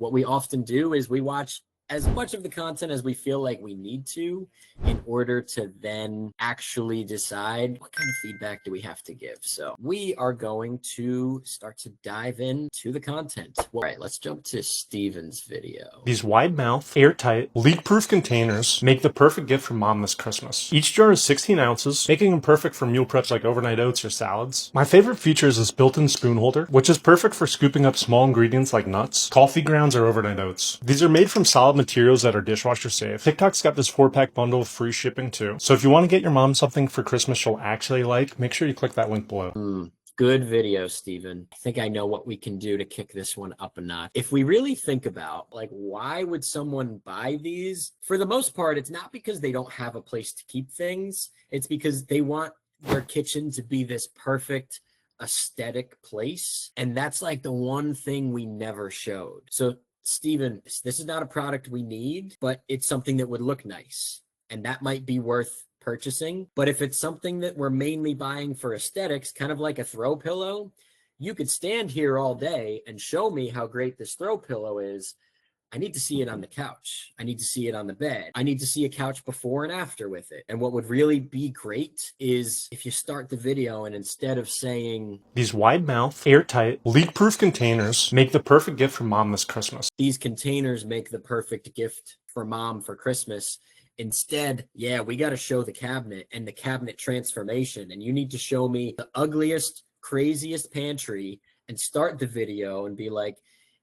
What we often do is we watch as much of the content as we feel like we need to in order to then actually decide what kind of feedback do we have to give. So we are going to start to dive into the content. All right, let's jump to Steven's video. These wide-mouth, airtight, leak-proof containers make the perfect gift for mom this Christmas. Each jar is 16 ounces, making them perfect for meal preps like overnight oats or salads. My favorite feature is this built-in spoon holder, which is perfect for scooping up small ingredients like nuts, coffee grounds, or overnight oats. These are made from solid materials that are dishwasher safe. TikTok's got this 4-pack bundle with free shipping too. So if you want to get your mom something for Christmas she'll actually like, make sure you click that link below. Good video, Steven. I think I know what we can do to kick this one up a notch. If we really think about, like, why would someone buy these? For the most part, it's not because they don't have a place to keep things. It's because they want their kitchen to be this perfect aesthetic place. And that's like the one thing we never showed. So, Steven, this is not a product we need, but it's something that would look nice. And that might be worth purchasing. But if it's something that we're mainly buying for aesthetics, kind of like a throw pillow, you could stand here all day and show me how great this throw pillow is. I need to see it on the couch. I need to see it on the bed. I need to see a couch before and after with it. And what would really be great is if you start the video and instead of saying, these wide-mouth, airtight, leak-proof containers make the perfect gift for mom this Christmas. These containers make the perfect gift for mom for Christmas. Instead, yeah, we got to show the cabinet and the cabinet transformation. And you need to show me the ugliest, craziest pantry and start the video and be like,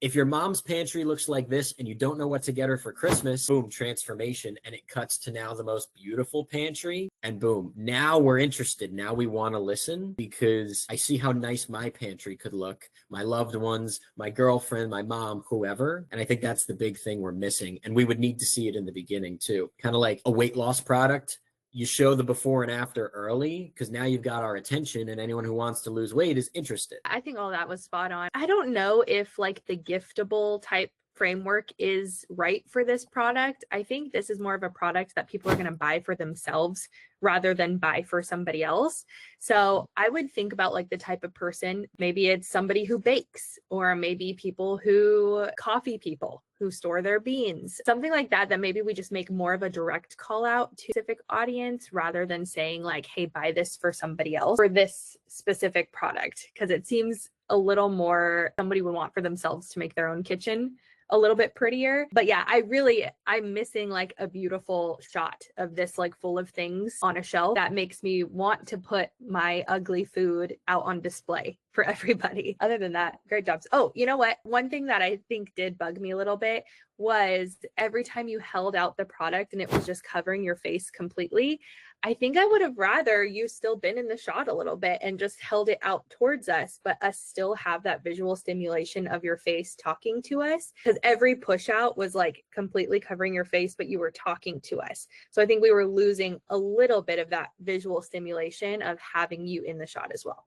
if your mom's pantry looks like this and you don't know what to get her for Christmas, boom, transformation. And it cuts to now the most beautiful pantry. And boom, now we're interested. Now we want to listen because I see how nice my pantry could look. My loved ones, my girlfriend, my mom, whoever. And I think that's the big thing we're missing. And we would need to see it in the beginning too. Kind of like a weight loss product. You show the before and after early because now you've got our attention and anyone who wants to lose weight is interested. I think all that was spot on. I don't know if like the giftable type framework is right for this product. I think this is more of a product that people are going to buy for themselves rather than buy for somebody else. So I would think about like the type of person, maybe it's somebody who bakes, or maybe people who coffee people who store their beans, something like that, that maybe we just make more of a direct call out to a specific audience rather than saying like, hey, buy this for somebody else for this specific product. Because it seems a little more somebody would want for themselves to make their own kitchen a little bit prettier. But yeah, I'm missing like a beautiful shot of this like full of things on a shelf that makes me want to put my ugly food out on display for everybody. Other than that, great jobs. Oh, you know what? One thing that I think did bug me a little bit was every time you held out the product and it was just covering your face completely. I think I would have rather you still been in the shot a little bit and just held it out towards us, but us still have that visual stimulation of your face talking to us, because every push out was like completely covering your face, but you were talking to us. So I think we were losing a little bit of that visual stimulation of having you in the shot as well.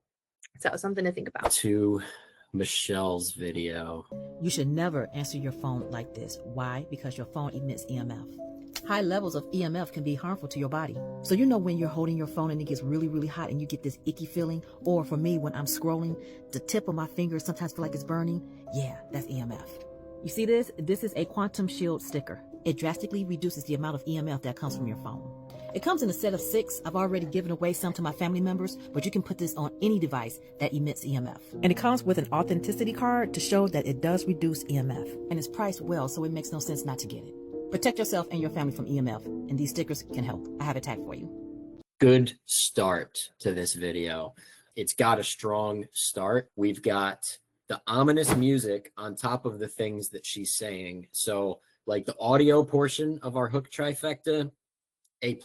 So something to think about. To Michelle's video. You should never answer your phone like this. Why? Because your phone emits EMF. High levels of EMF can be harmful to your body. So you know when you're holding your phone and it gets really, really hot and you get this icky feeling, or for me, when I'm scrolling, the tip of my finger sometimes feel like it's burning. Yeah, that's EMF. You see this? This is a quantum shield sticker. It drastically reduces the amount of EMF that comes from your phone. It comes in a set of 6. I've already given away some to my family members, but you can put this on any device that emits EMF. And it comes with an authenticity card to show that it does reduce EMF. And it's priced well, so it makes no sense not to get it. Protect yourself and your family from EMF, and these stickers can help. I have a tag for you. Good start to this video. It's got a strong start. We've got the ominous music on top of the things that she's saying. So like the audio portion of our hook trifecta, A+.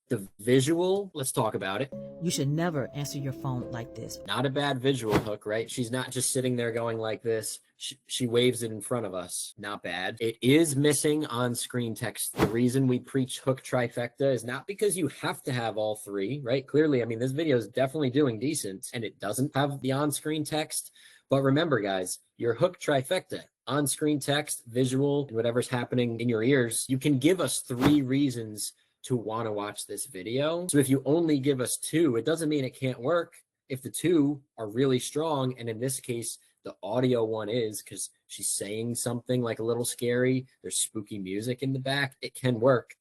The visual, let's talk about it. You should never answer your phone like this. Not a bad visual hook, right? She's not just sitting there going like this. She waves it in front of us. Not bad. It is missing on-screen text. The reason we preach hook trifecta is not because you have to have all 3, right? Clearly, I mean, this video is definitely doing decent and it doesn't have the on-screen text. But remember, guys, your hook trifecta, on-screen text, visual, and whatever's happening in your ears, you can give us 3 reasons to want to watch this video. So if you only give us 2, it doesn't mean it can't work. If the 2 are really strong, and in this case, The audio one is because she's saying something like a little scary. There's spooky music in the back. It can work.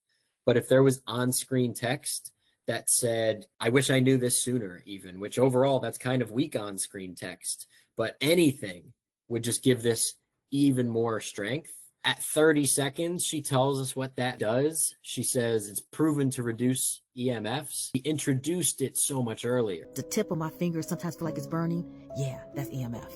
But if there was on-screen text that said, I wish I knew this sooner, even, which overall that's kind of weak on-screen text, but anything would just give this even more strength. At 30 seconds, she tells us what that does. She says it's proven to reduce EMFs. She introduced it so much earlier. The tip of my finger sometimes feel like it's burning. Yeah, that's EMF.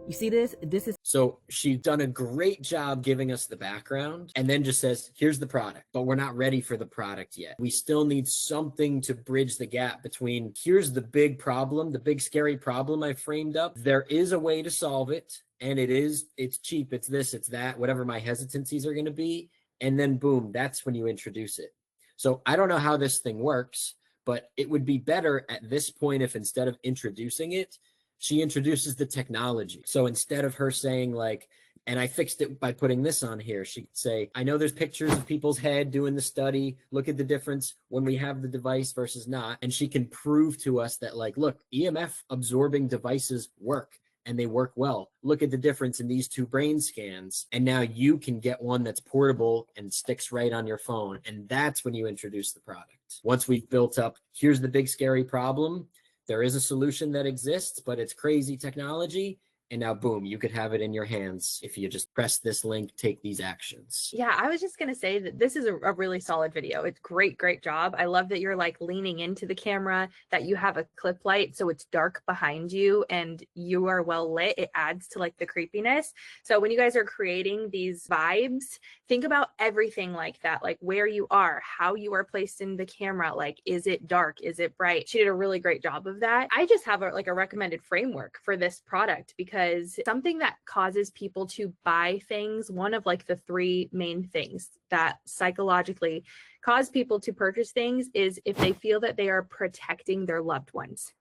You see this? This is So she's done a great job giving us the background and then just says, here's the product, but we're not ready for the product yet. We still need something to bridge the gap between here's the big problem, the big scary problem I framed up. There is a way to solve it. And it's cheap, it's this, it's that, whatever my hesitancies are going to be. And then boom, that's when you introduce it. So I don't know how this thing works, but it would be better at this point if instead of introducing it, she introduces the technology. So instead of her saying like, and I fixed it by putting this on here, she could say, I know there's pictures of people's head doing the study. Look at the difference when we have the device versus not. And she can prove to us that like, look, EMF absorbing devices work. And they work well. Look at the difference in these two brain scans. And now you can get one that's portable and sticks right on your phone. And that's when you introduce the product. Once we've built up, here's the big scary problem. There is a solution that exists, but it's crazy technology. And now, boom, you could have it in your hands if you just press this link, take these actions. Yeah, I was just going to say that this is a really solid video. It's great job. I love that you're like leaning into the camera, that you have a clip light so it's dark behind you and you are well lit. It adds to like the creepiness. So when you guys are creating these vibes, think about everything like that, like where you are, how you are placed in the camera, like is it dark, is it bright? She did a really great job of that. I just have a recommended framework for this product because something that causes people to buy things, one of like the three main things that psychologically cause people to purchase things is if they feel that they are protecting their loved ones.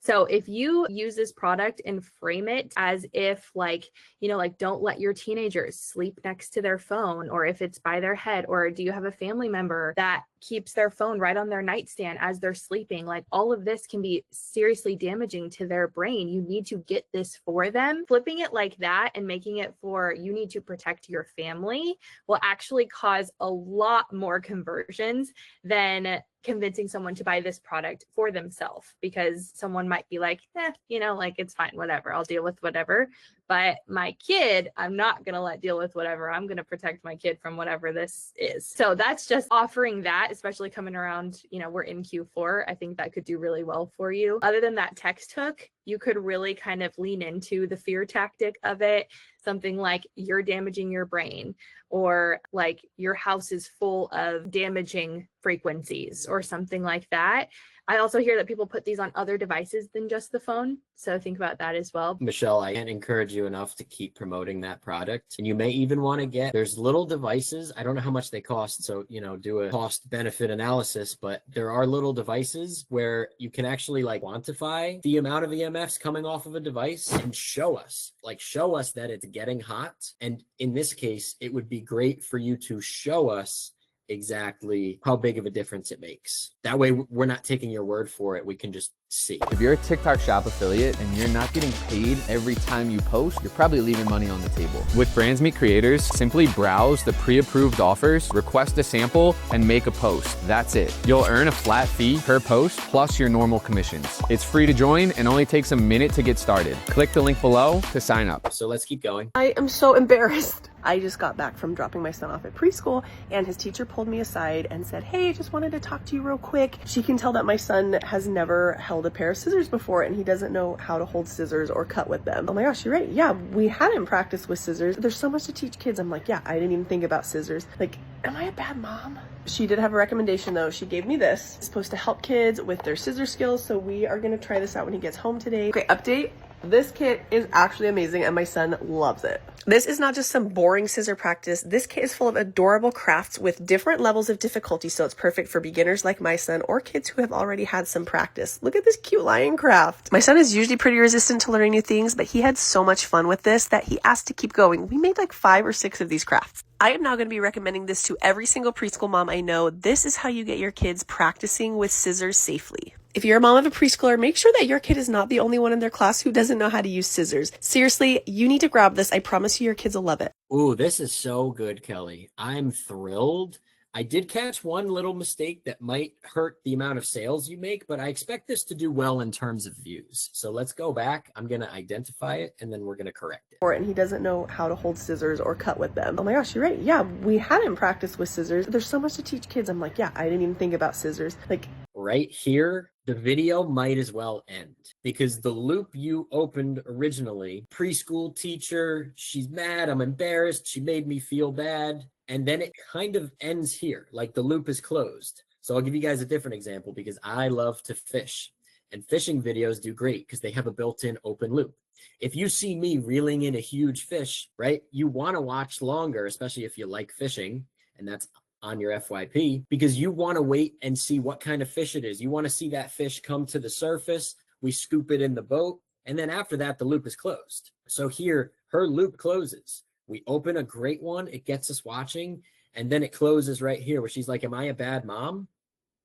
So if you use this product and frame it as if like, you know, like don't let your teenagers sleep next to their phone, or if it's by their head, or do you have a family member that keeps their phone right on their nightstand as they're sleeping? Like all of this can be seriously damaging to their brain. You need to get this for them. Flipping it like that and making it for you need to protect your family will actually cause a lot more conversions than convincing someone to buy this product for themselves, because someone might be like, you know, like it's fine, whatever, I'll deal with whatever. But my kid, I'm not going to let deal with whatever. I'm going to protect my kid from whatever this is. So that's just offering that, especially coming around, you know, we're in Q4. I think that could do really well for you. Other than that text hook, you could really kind of lean into the fear tactic of it. Something like you're damaging your brain, or like your house is full of damaging frequencies or something like that. I also hear that people put these on other devices than just the phone. So think about that as well. Michelle, I can't encourage you enough to keep promoting that product. And you may even want to there's little devices. I don't know how much they cost. So, you know, do a cost benefit analysis, but there are little devices where you can actually like quantify the amount of EMFs coming off of a device and show us that it's getting hot. And in this case, it would be great for you to show us exactly how big of a difference it makes. That way we're not taking your word for it. We can just see. If you're a TikTok shop affiliate and you're not getting paid every time you post, you're probably leaving money on the table. With Brands Meet Creators, simply browse the pre-approved offers, request a sample, and make a post. That's it. You'll earn a flat fee per post plus your normal commissions. It's free to join and only takes a minute to get started. Click the link below to sign up. So let's keep going. I am so embarrassed. I just got back from dropping my son off at preschool, and his teacher pulled me aside and said, hey, I just wanted to talk to you real quick. She can tell that my son has never held a pair of scissors before, and he doesn't know how to hold scissors or cut with them. Oh my gosh, you're right. Yeah, we hadn't practiced with scissors. There's so much to teach kids. I'm like, yeah, I didn't even think about scissors. Like, am I a bad mom? She did have a recommendation though. She gave me this. It's supposed to help kids with their scissor skills, so we are gonna try this out when he gets home today. Okay, update. This kit is actually amazing and my son loves it. This is not just some boring scissor practice. This kit is full of adorable crafts with different levels of difficulty, so it's perfect for beginners like my son or kids who have already had some practice. Look at this cute lion craft. My son is usually pretty resistant to learning new things, but he had so much fun with this that he asked to keep going. We made like 5 or 6 of these crafts. I am now going to be recommending this to every single preschool mom I know. This is how you get your kids practicing with scissors safely. If you're a mom of a preschooler, make sure that your kid is not the only one in their class who doesn't know how to use scissors. Seriously, you need to grab this. I promise you your kids will love it. Ooh, this is so good, Kelly. I'm thrilled. I did catch one little mistake that might hurt the amount of sales you make, but I expect this to do well in terms of views. So let's go back. I'm going to identify it and then we're going to correct it. And he doesn't know how to hold scissors or cut with them. Oh my gosh, you're right. Yeah, we hadn't practiced with scissors. There's so much to teach kids. I'm like, yeah, I didn't even think about scissors. Like right here, the video might as well end because the loop you opened originally, preschool teacher, she's mad, I'm embarrassed, she made me feel bad. And then it kind of ends here, like the loop is closed. So I'll give you guys a different example because I love to fish. And fishing videos do great because they have a built-in open loop. If you see me reeling in a huge fish, right, you want to watch longer, especially if you like fishing, and that's on your FYP, because you want to wait and see what kind of fish it is. You want to see that fish come to the surface, we scoop it in the boat, and then after that, the loop is closed. So here, her loop closes. We open a great one, it gets us watching, and then it closes right here where she's like, am I a bad mom?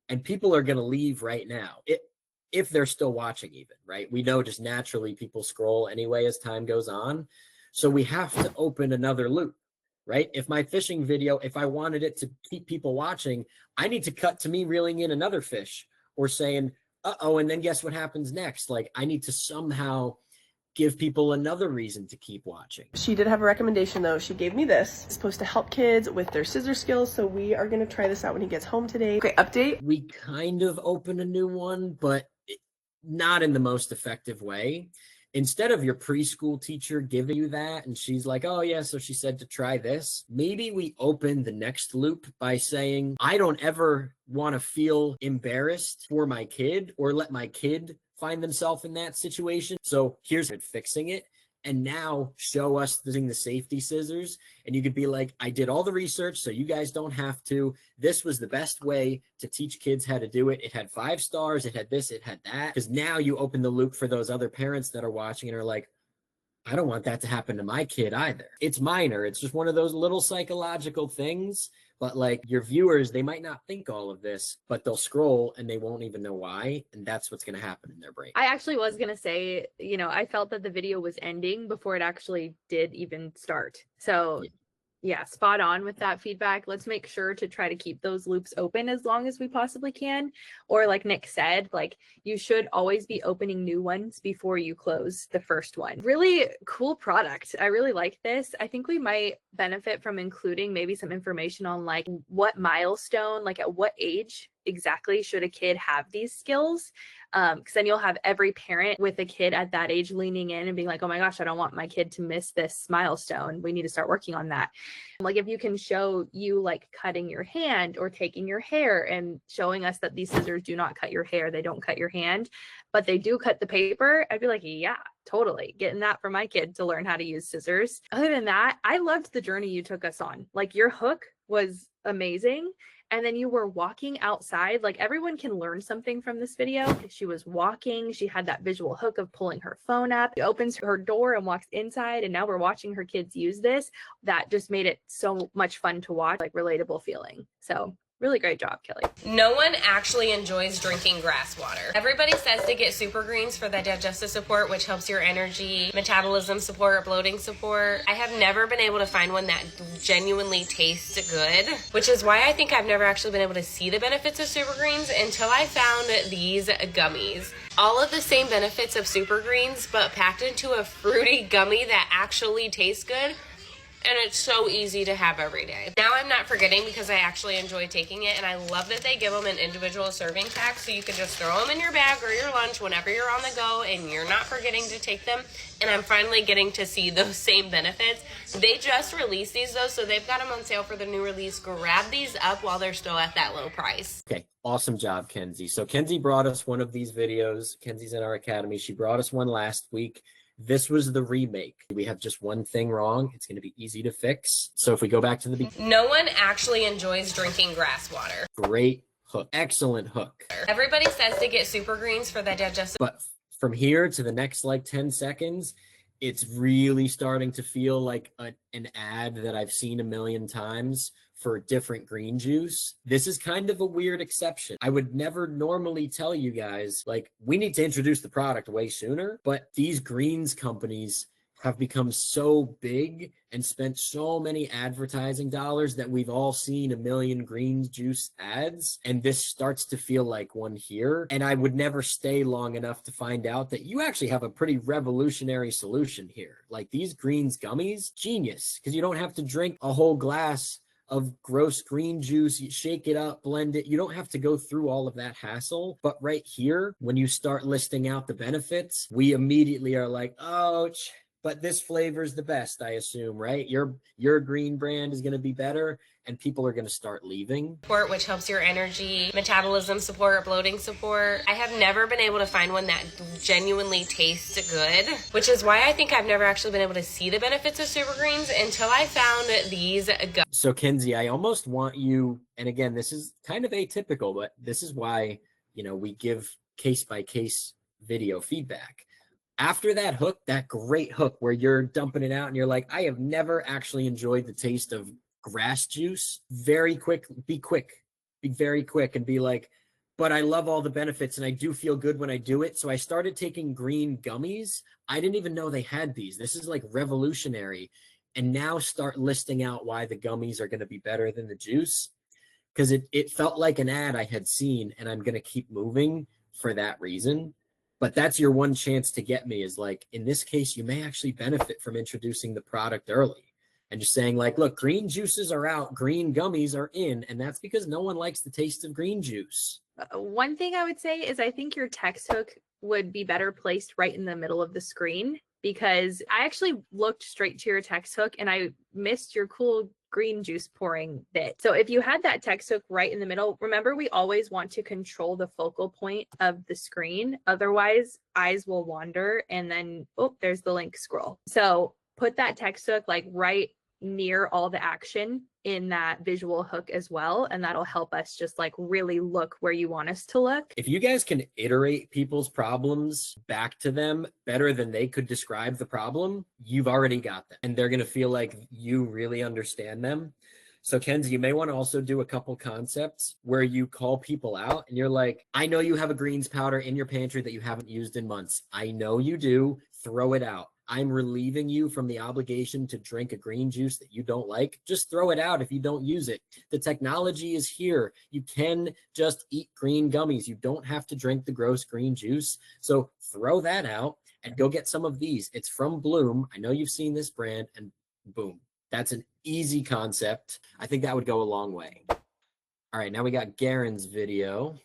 And people are going to leave right now. If they're still watching even, right? We know just naturally people scroll anyway as time goes on. So we have to open another loop, right? If my fishing video, if I wanted it to keep people watching, I need to cut to me reeling in another fish or saying, uh-oh, and then guess what happens next? Like I need to somehow give people another reason to keep watching. She did have a recommendation though. She gave me this. It's supposed to help kids with their scissor skills. So we are going to try this out when he gets home today. Okay, update. We kind of open a new one, but not in the most effective way. Instead of your preschool teacher giving you that and she's like, oh yeah, so she said to try this, maybe we open the next loop by saying, I don't ever want to feel embarrassed for my kid or let my kid find themselves in that situation. So here's fixing it. And now show us using the safety scissors. And you could be like, I did all the research, so you guys don't have to. This was the best way to teach kids how to do it. It had 5 stars. It had this, it had that. Because now you open the loop for those other parents that are watching and are like, I don't want that to happen to my kid either. It's minor. It's just one of those little psychological things. But like your viewers, they might not think all of this, but they'll scroll and they won't even know why. And that's what's going to happen in their brain. I actually was going to say, I felt that the video was ending before it actually did even start. So yeah, spot on with that feedback. Let's make sure to try to keep those loops open as long as we possibly can. Or like Nick said, like you should always be opening new ones before you close the first one. Really cool product. I really like this. I think we might benefit from including maybe some information on like what milestone, like at what age exactly should a kid have these skills, because then you'll have every parent with a kid at that age leaning in and being like, oh my gosh, I don't want my kid to miss this milestone. We need to start working on that. Like if you can show you like cutting your hand or taking your hair and showing us that these scissors do not cut your hair, they don't cut your hand, but they do cut the paper, I'd be like, yeah, totally getting that for my kid to learn how to use scissors. Other than that, I loved the journey you took us on. Like your hook was amazing. And then you were walking outside. Like everyone can learn something from this video. She was walking. She had that visual hook of pulling her phone up. She opens her door and walks inside. And now we're watching her kids use this. That just made it so much fun to watch, like relatable feeling. So really great job, Kelly. No one actually enjoys drinking grass water. Everybody says to get super greens for the digestive support, which helps your energy, metabolism support, bloating support. I have never been able to find one that genuinely tastes good, which is why I think I've never actually been able to see the benefits of super greens until I found these gummies. All of the same benefits of super greens, but packed into a fruity gummy that actually tastes good. And it's so easy to have every day. Now I'm not forgetting because I actually enjoy taking it, and I love that they give them an individual serving pack so you can just throw them in your bag or your lunch whenever you're on the go and you're not forgetting to take them. And I'm finally getting to see those same benefits. They just released these though, so they've got them on sale for the new release. Grab these up while they're still at that low price. Okay, awesome job, Kenzie. So Kenzie brought us one of these videos. Kenzie's in our academy. She brought us one last week. This was the remake. We have just one thing wrong. It's going to be easy to fix. So if we go back to the beginning. No one actually enjoys drinking grass water. Great hook. Excellent hook. Everybody says to get super greens for the digestive. But from here to the next like 10 seconds, it's really starting to feel like an ad that I've seen a million times for different green juice. This is kind of a weird exception. I would never normally tell you guys, like, we need to introduce the product way sooner, but these greens companies have become so big and spent so many advertising dollars that we've all seen a million green juice ads. And this starts to feel like one here. And I would never stay long enough to find out that you actually have a pretty revolutionary solution here. Like these greens gummies, genius, because you don't have to drink a whole glass of gross green juice, you shake it up, blend it. You don't have to go through all of that hassle. But right here, when you start listing out the benefits, we immediately are like, oh, but this flavor is the best, I assume, right? Your green brand is going to be better, and people are going to start leaving. Support, which helps your energy, metabolism support, bloating support. I have never been able to find one that genuinely tastes good, which is why I think I've never actually been able to see the benefits of Super Greens until I found these gummies. So Kenzie, I almost want you, and again, this is kind of atypical, but this is why, we give case by case video feedback. After that hook, that great hook where you're dumping it out and you're like, I have never actually enjoyed the taste of grass juice. Be very quick and be like, but I love all the benefits and I do feel good when I do it. So I started taking green gummies. I didn't even know they had these. This is like revolutionary. And now start listing out why the gummies are going to be better than the juice. Because it felt like an ad I had seen, and I'm going to keep moving for that reason. But that's your one chance to get me, is like, in this case, you may actually benefit from introducing the product early and just saying like, look, green juices are out, green gummies are in. And that's because no one likes the taste of green juice. One thing I would say is I think your text hook would be better placed right in the middle of the screen, because I actually looked straight to your text hook and I missed your cool green juice pouring bit. So if you had that text hook right in the middle, remember, we always want to control the focal point of the screen. Otherwise, eyes will wander and then, oh, there's the link scroll. So put that text hook like right near all the action in that visual hook as well, and that'll help us just like really look where you want us to look. If you guys can iterate people's problems back to them better than they could describe the problem, you've already got them, and they're going to feel like you really understand them. So Kenzie, you may want to also do a couple concepts where you call people out and you're like, I know you have a greens powder in your pantry that you haven't used in months. I know you do. Throw it out. I'm relieving you from the obligation to drink a green juice that you don't like. Just throw it out if you don't use it. The technology is here. You can just eat green gummies. You don't have to drink the gross green juice. So throw that out and go get some of these. It's from Bloom. I know you've seen this brand, and boom. That's an easy concept. I think that would go a long way. All right, now we got Garen's video.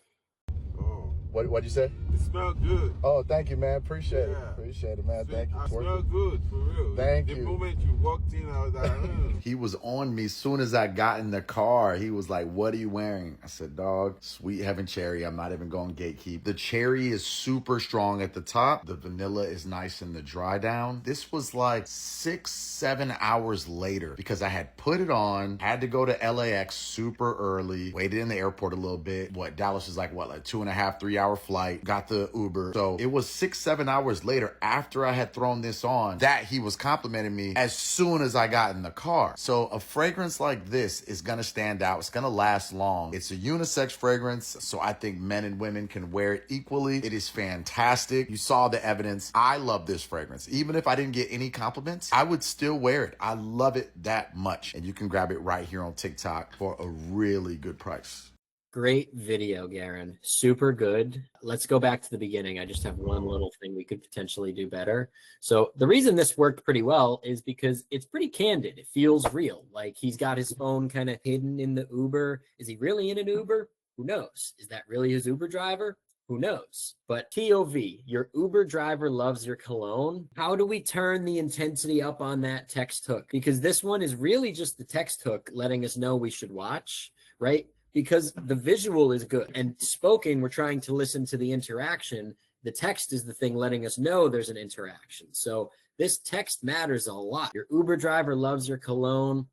What'd you say? It smells good. Oh, thank you, man. Appreciate it. Yeah. Appreciate it, man. Thank you. I smell good, for real. Thank the you. The moment you walked in, I was like, He was on me as soon as I got in the car. He was like, what are you wearing? I said, dog, Sweet Heaven Cherry. I'm not even going gatekeep. The cherry is super strong at the top. The vanilla is nice in the dry down. This was like 6-7 hours later because I had put it on, had to go to LAX super early, waited in the airport a little bit. Dallas is like 2.5, 3 hour flight, got the Uber. So it was 6-7 hours later after I had thrown this on that he was complimenting me as soon as I got in the car. So a fragrance like this is going to stand out. It's going to last long. It's a unisex fragrance, so I think men and women can wear it equally. It is fantastic. You saw the evidence. I love this fragrance. Even if I didn't get any compliments, I would still wear it. I love it that much. And you can grab it right here on TikTok for a really good price. Great video, Garen. Super good. Let's go back to the beginning. I just have one little thing we could potentially do better. So the reason this worked pretty well is because it's pretty candid. It feels real. Like he's got his phone kind of hidden in the Uber. Is he really in an Uber? Who knows? Is that really his Uber driver? Who knows? But POV, your Uber driver loves your cologne. How do we turn the intensity up on that text hook? Because this one is really just the text hook letting us know we should watch, right? Because the visual is good, and spoken, we're trying to listen to the interaction. The text is the thing letting us know there's an interaction. So this text matters a lot. Your Uber driver loves your cologne.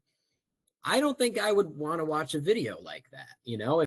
I don't think I would want to watch a video like that,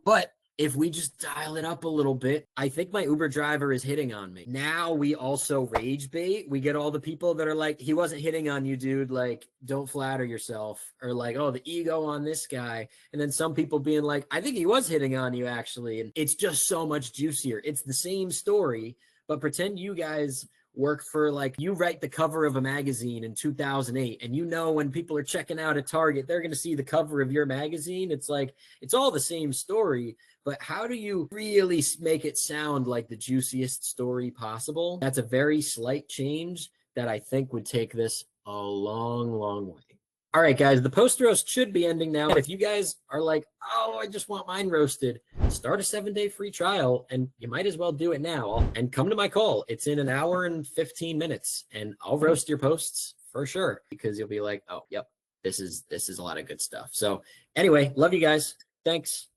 but if we just dial it up a little bit, I think my Uber driver is hitting on me. Now we also rage bait. We get all the people that are like, he wasn't hitting on you, dude. Like, don't flatter yourself. Or like, oh, the ego on this guy. And then some people being like, I think he was hitting on you, actually. And it's just so much juicier. It's the same story, but pretend you guys work for, like, you write the cover of a magazine in 2008, and you know when people are checking out at Target, they're going to see the cover of your magazine. It's like, it's all the same story, but how do you really make it sound like the juiciest story possible? That's a very slight change that I think would take this a long, long way. All right, guys, the post roast should be ending now. If you guys are like, oh, I just want mine roasted, start a 7-day free trial, and you might as well do it now. And come to my call. It's in an hour and 15 minutes, and I'll roast your posts for sure, because you'll be like, oh, yep, this is a lot of good stuff. So anyway, love you guys. Thanks.